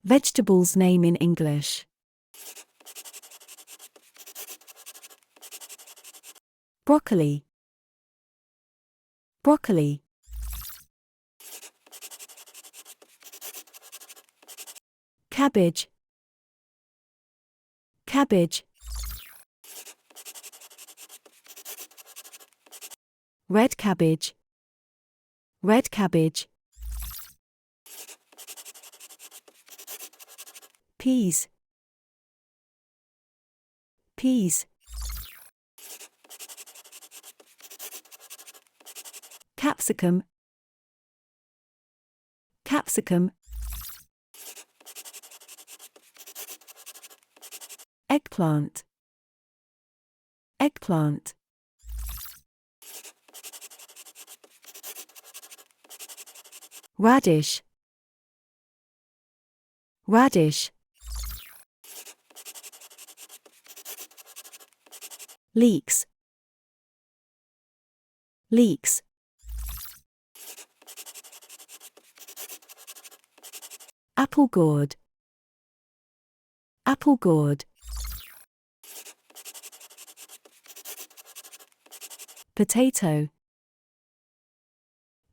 Vegetables name in English. Broccoli. Broccoli. Cabbage. Cabbage. Red cabbage. Red cabbage. Peas. Peas. Capsicum. Capsicum. Eggplant. Eggplant. Radish. Radish. Leeks. Leeks. Apple gourd. Apple gourd. Potato.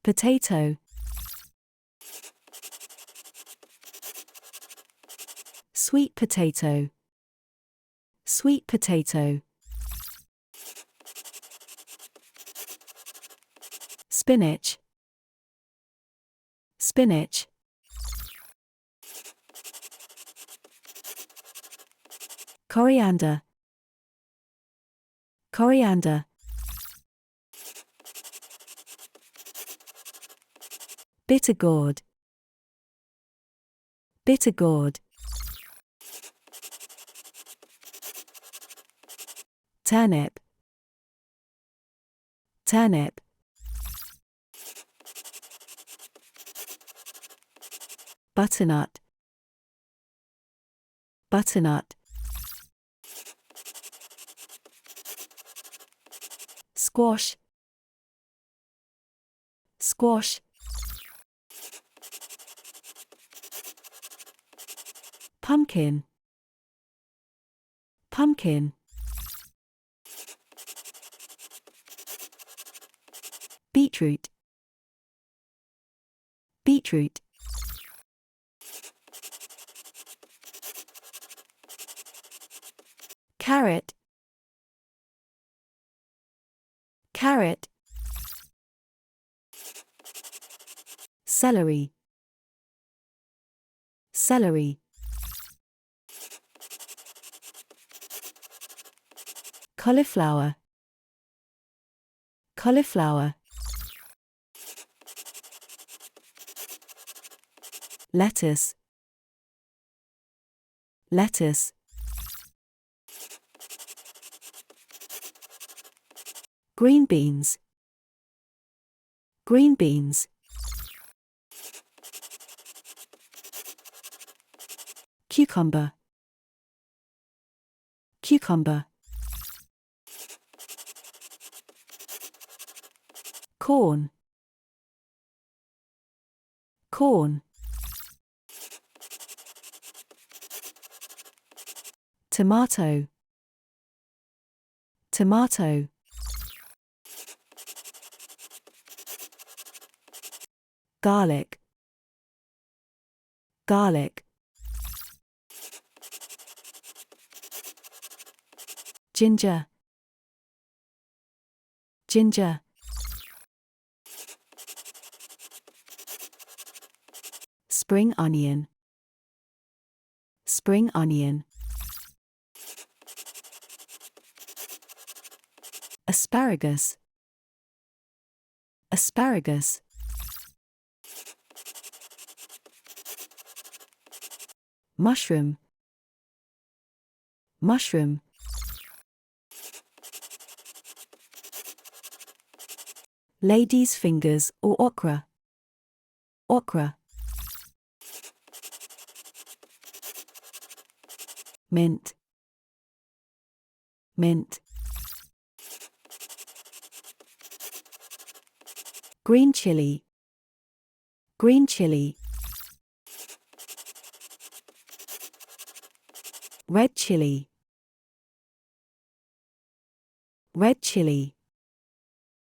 Potato. Sweet potato. Sweet potato. Spinach. Spinach. Coriander. Coriander. Bitter gourd. Bitter gourd. Turnip. Turnip. Butternut. Butternut. Squash. Squash. Pumpkin. Pumpkin. Beetroot. Beetroot. Carrot. Carrot. Celery. Celery. Cauliflower. Cauliflower. Lettuce. Lettuce. Green beans. Green beans. Cucumber. Cucumber. Corn. Corn. Tomato. Tomato. Garlic. Garlic. Ginger. Ginger. Spring onion. Spring onion. Asparagus. Asparagus. Mushroom. Mushroom. Lady's fingers or okra. Okra. Mint. Mint. Green chilli. Green chilli. Red chilli. Red chilli.